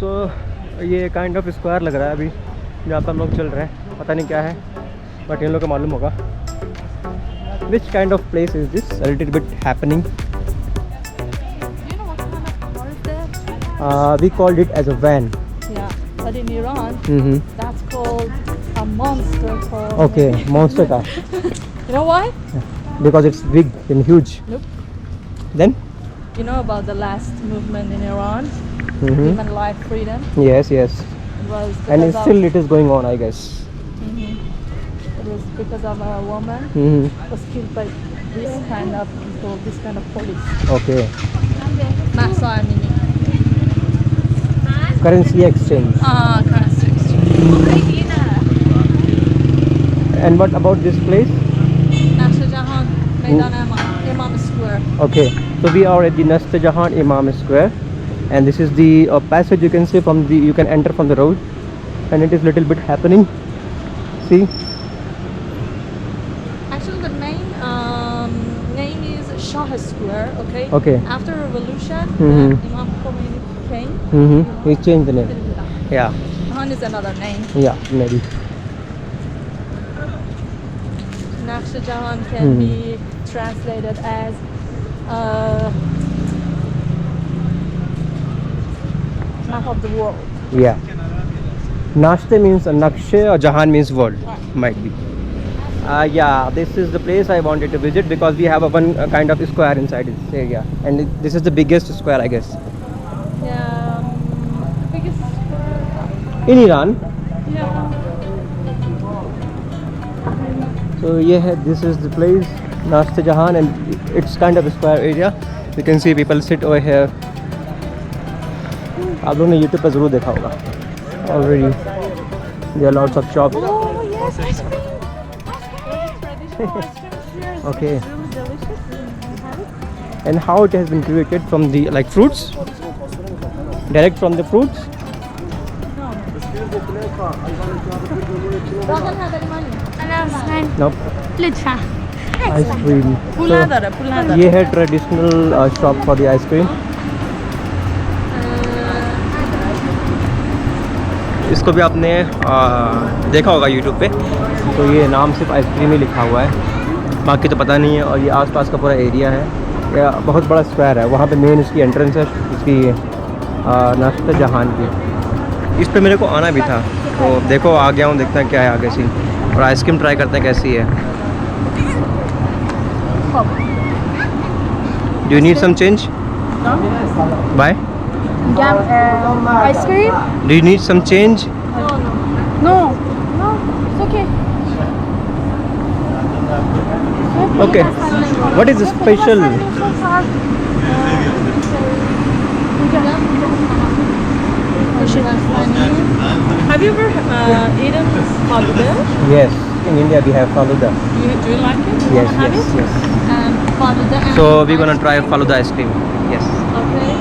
सो ये kind of square लग रहा है अभी जहाँ पर हम लोग चल रहे हैं, पता नहीं क्या है बट इन लोग को मालूम होगा। Which kind of place is this, a little bit happening. We called it as a van. Yeah, but in Iran, that's called a monster car. Okay, monster car. You know why? Because it's big and huge. Nope. Then? You know about the last movement in Iran, human life freedom? Yes, yes. It was And because still it is going on, I guess. it was because of a woman was killed by this kind of people, this kind of police. Okay. Massa Amini. Currency exchange. Currency exchange. And what about this place? Nasr Jahan, Maidan Imam Square. Okay, so we are at the Nasr Jahan Imam Square, and this is the passage you can see from the, you can enter from the road, and it is little bit happening. See? Actually, the name is Shah Square. Okay. Okay. After revolution, Imam Khomeini came. He changed the name. Yeah, Jahan is another name. yeah, maybe. Nasr Jahan can be translated as map of the world. Yeah. Nashte means Nakshe or Jahan means world. Might be. Yeah, this is the place I wanted to visit because we have a one kind of square inside this area, and this is the biggest square, I guess, Yeah, the biggest square. in Iran. Yeah. So yeah, this is the place, Nasr Jahan, and it's kind of a square area. You can see people sit over here. आप लोगों ने YouTube पे ज़रूर देखा होगा. Already, there are lots of shops. Oh yes, ice cream. Traditional ice cream here. Okay. It's really delicious. And how it has been created from the like fruits, direct from the fruits. Doesn't have any money. Nope. لطفا Ice cream. پول نداره پول نداره. ये है traditional shop for the ice cream. इसको भी आपने देखा होगा YouTube पे. तो ये नाम सिर्फ आइसक्रीम ही लिखा हुआ है, बाकी तो पता नहीं है. और ये आसपास का पूरा एरिया है, या बहुत बड़ा स्क्वायर है. वहाँ पे मेन इसकी एंट्रेंस है, इसकी नाश्ता जहान की. इस पे मेरे को आना भी था, तो देखो आ गया हूँ. देखते हैं क्या है आगे सी, और आइसक्रीम ट्राई करते हैं कैसी है. Do you need some change? Bye. ice cream? Do you need some change? No. No, it's okay. Okay. What is special? Have you ever eaten faluda? Yes. In India we have faluda. Do you like it? You Yes, wanna have yes, it? yes. Faluda and So we're gonna try faluda ice cream. Yes. Okay.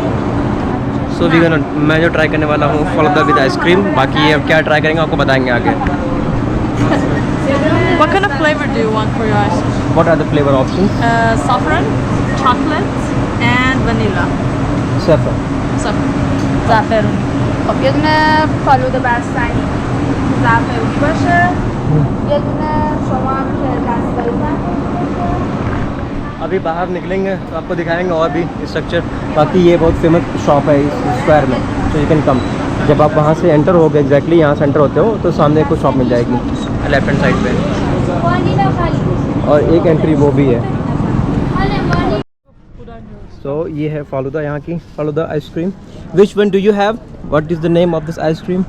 So we're gonna, मैं जो try करने वाला हूँ faluda with ice cream. बाकी ये क्या try करेंगे आपको बताएंगे आगे. What kind of flavor do you want for your ice cream? What are the flavor options? Saffron, chocolate, and vanilla. Saffron. Saffron. خب یه دونه فالودا بستنی زعفرونی باشه، یه دونه شما هم که دستایی अभी बाहर निकलेंगे तो आपको दिखाएंगे और भी स्ट्रक्चर. बाकी ये बहुत फेमस शॉप है इस स्क्वायर में, तो यू कैन कम. जब आप वहाँ से एंटर हो गए, एग्जैक्टली यहाँ से एंटर होते हो तो सामने कुछ शॉप मिल जाएगी लेफ्ट हैंड साइड पे, और एक एंट्री वो भी है. So ये है फालूदा, यहाँ की falooda ice cream. Which one do you have? What is the name of this ice cream?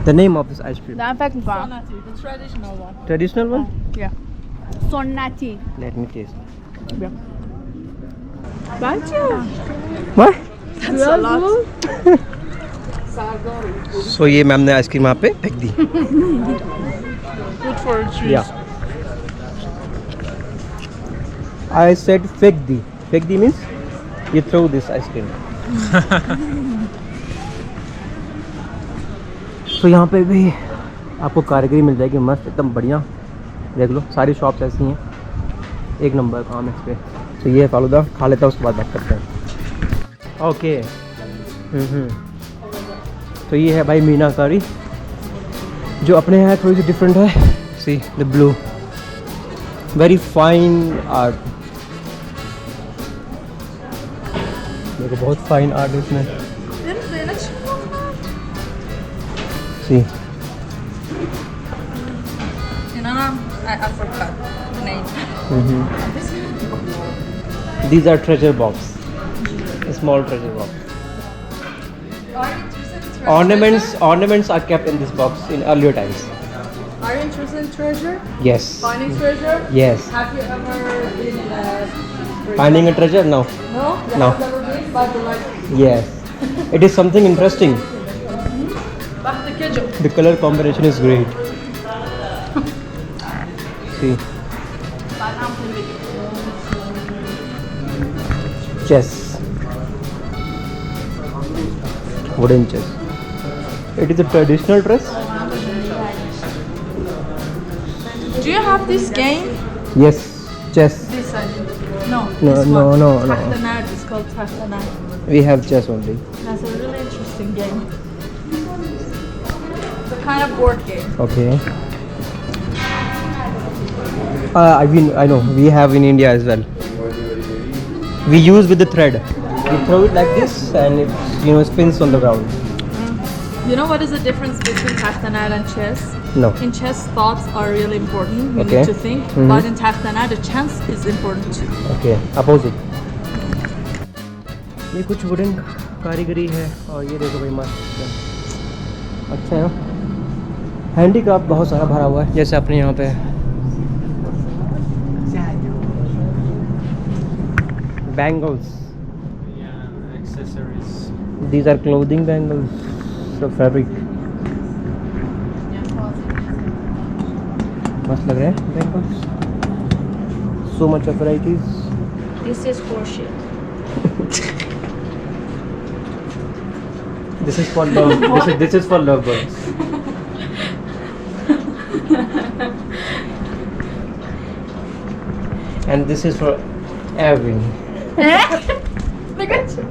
The name of this ice cream? دارم فکر میکنم Sonati, the traditional one. Traditional one? سنتی. Let me taste. What? That's a lot. So ये ma'am ने ice cream वहाँ पे फेंक दी. Good for a treat. Yeah. I said फेंक दी. फेंक दी means you throw this ice cream. तो यहाँ पे भी आपको कारीगरी मिल जाएगी मस्त एकदम बढ़िया. देख लो सारी शॉप्स ऐसी हैं, एक नंबर काम है इस पे. तो ये फालूदा खा लेता है, उसके बाद बात करते हैं. ओके. तो ये है भाई मीनाकारी, जो अपने यहाँ थोड़ी सी डिफरेंट है। See the blue, very fine art. देखो बहुत फाइन आर्ट है इसमें। सी I forgot the name. These are treasure box, a small treasure box. Ornaments are kept in this box in earlier times. Are you interested in treasure? Yes. Finding treasure? Yes. Have you ever been Finding a treasure? No. No? You No. have never been? But you like Yes. It is something interesting. Back the kitchen. The color combination is great. See. Chess. Wooden chess. It is a traditional dress. Do you have this game? Yes. Chess. This I did. No. No, this no, one. no, no. Tahtanad. It's called Tahtanad. We have chess only. That's a really interesting game. It's a kind of board game. Okay. I know. We have in India as well. We use with the thread. We throw it like this, and it spins on the ground. You know what is the difference between Tahtanad and chess? No. In chess, thoughts are really important. You Okay. need to think. But in Tahtanad, the chance is important too. Okay. Opposite. ये कुछ wooden कारीगरी है, और ये देखो भाई मस्त है। अच्छा है ना। हैंडीक्राफ्ट बहुत सारा भरा हुआ है, जैसे अपने यहाँ पे bangles. Yeah, accessories. These are clothing bangles, so fabric. मस्त लग रहे हैं bangles. So much of varieties. This is horseshit. This is for love. This is for lovebirds. And this is for Erwin. Look at you.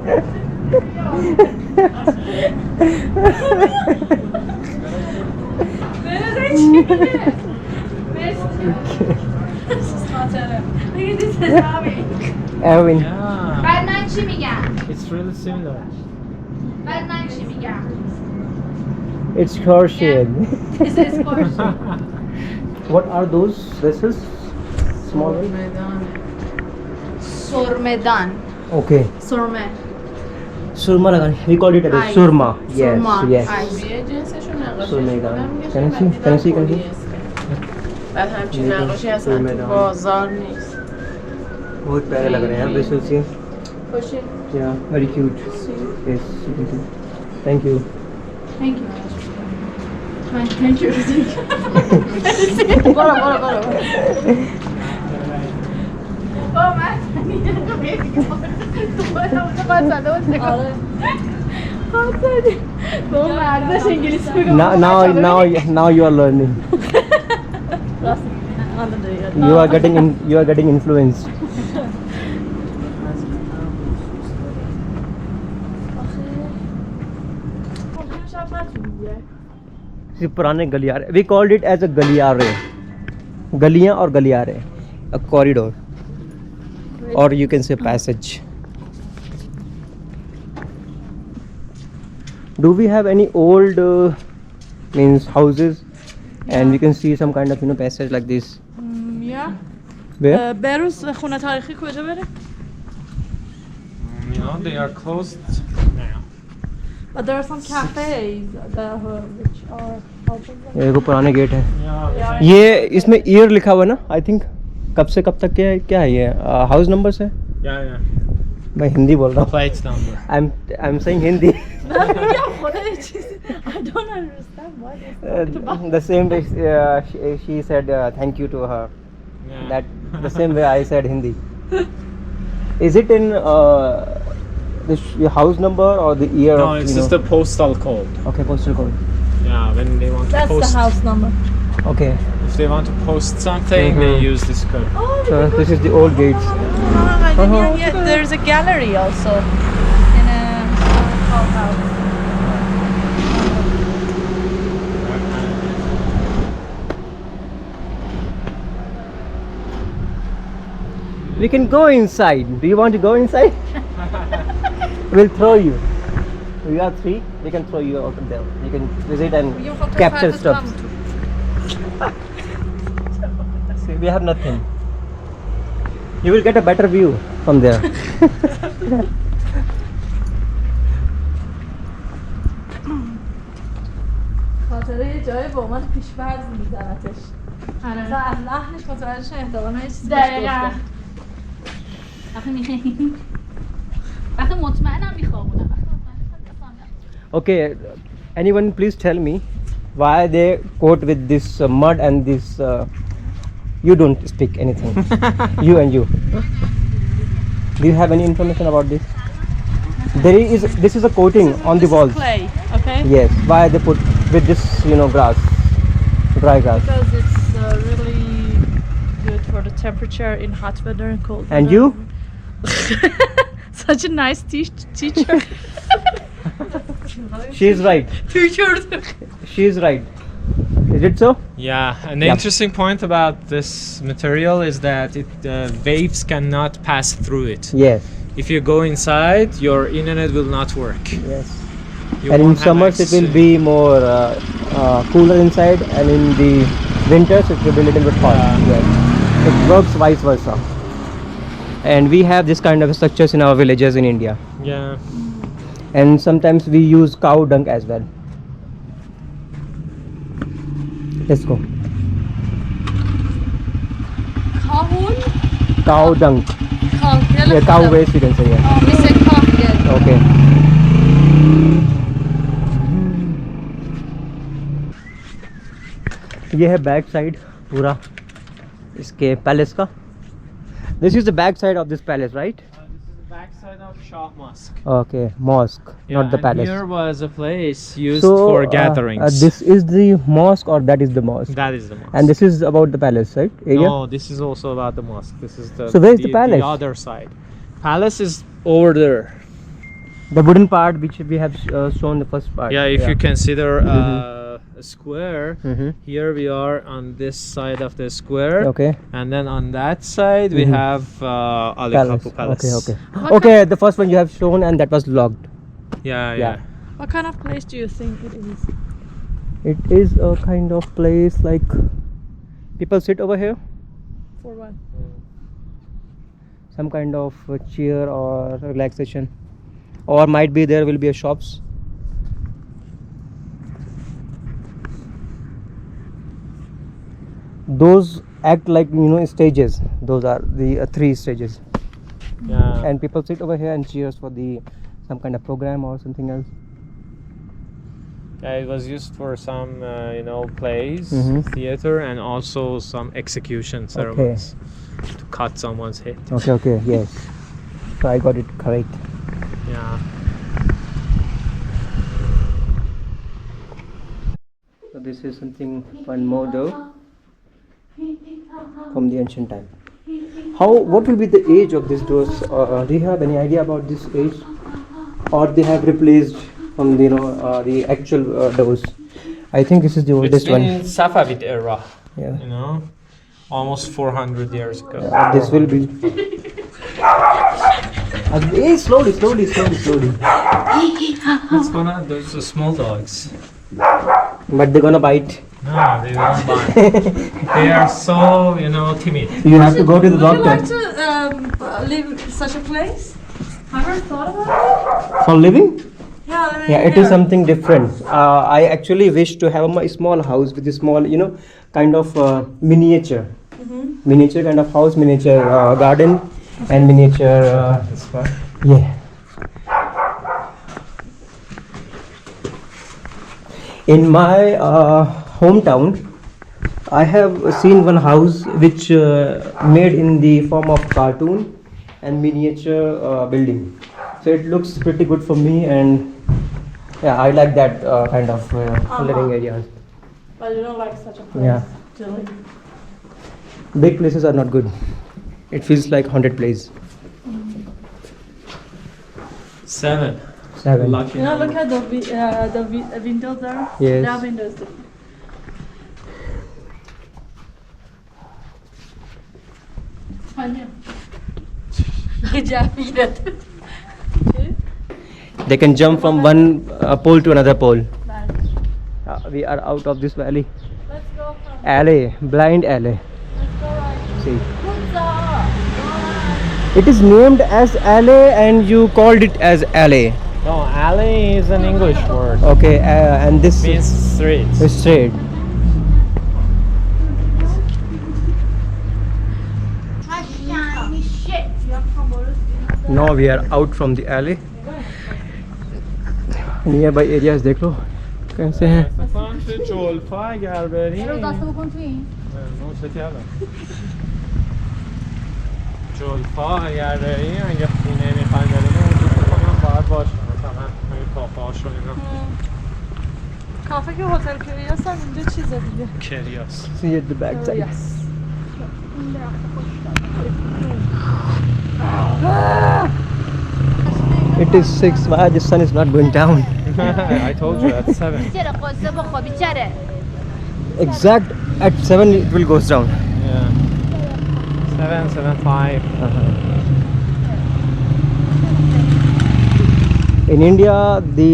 Erwin. Yeah, بعد من چی میگم؟ it's really similar. بعد من چی میگم؟ It's crochet. This is horseshit. What are those dresses? Small ones? سرمدان. Okay. سرمه. Surma lagani. We call it as Ice. surma. Yes. Surma. Yes. Ice. Surma. Can you see? Can you see? Can you see? بعد همچین نقاشی اصلا تو بازار نیست. बहुत प्यारे लग रहे हैं यार bracelets ये। Horseshit. Yeah, very cute. Yes, you can see. Thank you. Thank you. Thank you. برو. Now you are learning. You are getting influenced. ये पुराने गलियारे, we called it as a गलियारे, गलियां और गलियारे, a corridor, or you can say passage. Do we have any old means houses, and we can see some kind of passage like this? Yeah. Where? بروز خونه تاریخی کجا بریم؟ You know, they are closed now. But there are some cafes which are open. ये देखो पुराने gate है। Yeah. ये इसमें year लिखा हुआ है ना, आई थिंक कब से कब तक क्या है ये हाउस नंबर्स है। Yeah. मैं हिंदी बोल रहा हूँ। Plate number. I'm saying Hindi. I don't understand what is that. The same way she said thank you to her. Yeah. That the same way I said Hindi. Is it in the house number or the year? No, of, it's just the postal code. Okay, postal code. Yeah, when they want to That's post. the house number. Okay, If they want to post something, they use this code. so this is the old gates. Yeah, there's a gallery also in a tall house. We can go inside. Do you want to go inside? We'll throw you. We are 3. We can throw you out of there. You can visit and capture stuff. See, we have nothing. You will get a better view from there. خاطره یه جایی به عنوان پیش‌فرض میزنتش. مثلا از لحنش متوجه شدم احتمالاً یه چیزی بهش دقیقاً. گفته. وقتی مطمئنم میخوابونم. Okay, anyone please tell me why they quote with this mud and this you don't speak anything. You and you. Do you have any information about this? This is a coating on the walls. Clay, okay? Yes. Why they put with this, grass, dry grass. Because it's really good for the temperature in hot weather and cold weather. And you? Such a nice teacher. She is right. She is right. Is it so? Yeah, and the Yep. interesting point about this material is that waves cannot pass through it. Yes. If you go inside, your internet will not work. Yes. You And in won't have summers it will access- be more cooler inside, and in the winters it will be a little bit hot. Yes. It works vice versa. And we have this kind of structures in our villages in India. Yeah. And sometimes we use cow dung as well. Let's go. کاهون Cow dung. Yeah, cow waste you can say. Yeah. مثل کاهگل. Okay. ये है back side पूरा इसके palace का. This is the back side of this palace, right? This is the backside of Shah Mosque. Okay, mosque, not the and palace. Here was a place used So for gatherings. this is the mosque, or that is the mosque? That is the mosque. And this is about the palace, right? Area? No, this is also about the mosque. This is the So where is the palace? The other side. Palace is over there. The wooden part which we have shown the first part. Yeah, if you consider a square, Mhm. here we are on this side of the square. Okay. And then on that side we Mhm. have Ali Palace. Kapu Palace. Okay, okay. Okay, the first one you have shown and that was locked. Yeah, Yeah. What kind of place do you think it is? It is a kind of place like people sit over here. For what? Some kind of chair or relaxation, or might be there will be a shops. Those act like stages. Those are the 3 stages, Yeah. and people sit over here and cheers for the some kind of program or something else. Yeah, it was used for some, plays, Mhm. theater, and also some execution ceremonies to cut someone's head. Okay, yes. So I got it correct. Yeah. So this is something, one more door from the ancient time. What will be the age of these doors? Do you have any idea about this age, or they have replaced from the actual doors? I think this is the It's oldest been one. in Safavid era, Yeah. almost 400 years ago. This will be. Hey, slowly. Those are small dogs. But they're gonna bite. No, they don't bite. They are so, timid. You have to go to the Would you like doctor. to live in such a place? Ever thought about it? For living? Yeah, living Yeah, it here. is something different. I actually wish to have a small house with a small, kind of miniature. Miniature kind of house, miniature garden, and miniature. Yeah. In my hometown, I have seen one house which made in the form of cartoon and miniature building. So it looks pretty good for me, and yeah, I like that kind of living areas. But you don't like such a place Yeah. to live. Big places are not good. It feels like haunted place. 7. 7. Lucky You know, number. look at the windows there. Yes. There are windows there. They can jump from one pole to another pole. We are out of this valley. Let's go from Alley, blind alley. let's go right. See, it is named as alley, and you called it as alley. No, alley is an English word. Okay, and this Means street. is straight. Now we are out from the alley. Nearby areas देख लो कैसे हैं. جولفا اگر بریم جولفا اگر بریم اگه خونه میخوایم بریم اونجا کنم باید باشه مثلا همین کافه هاشون اینا کافه که هتل کریاس هم اینجا چیزه دیگه. کریاس. See at the back side. Yes. It is 6. Why the sun is not going down? I told you at 7. Exact at 7 it will goes down. Yeah. 7, 7:05. In India, the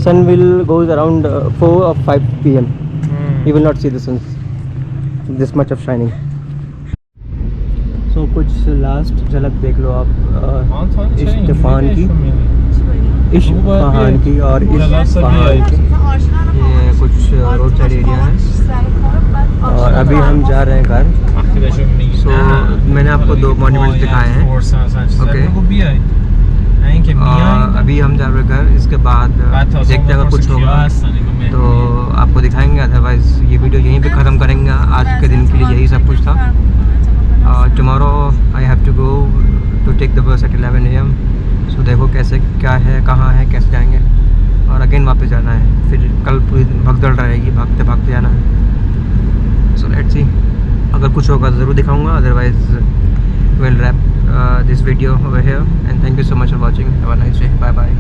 sun will goes around 4 or 5 p.m. You will not see the sun this much of shining. So कुछ last झलक देख लो आप इस तूफान की, इस पहाड़ की और इस पहाड़ की. ये कुछ रोड साइड एरिया है और अभी हम जा रहे हैं घर. So मैंने आपको 2 मॉन्यूमेंट्स दिखाए हैं. Okay. अभी हम जा रहे हैं घर. इसके बाद देखते हैं अगर कुछ होगा तो आपको दिखाएंगे, अदरवाइज ये वीडियो यहीं पे ख़त्म करेंगे. आज के दिन के लिए यही सब कुछ था. Tomorrow I have to go to take the bus at 11 AM. So देखो कैसे क्या है, कहाँ है, कैसे जाएंगे और अगेन वापस जाना है. फिर कल पूरी भगदड़ रहेगी, भागते भागते जाना है. So let's see, अगर कुछ होगा तो ज़रूर दिखाऊंगा. Otherwise we'll wrap this video over here and thank you so much for watching. Have a nice day. Bye bye.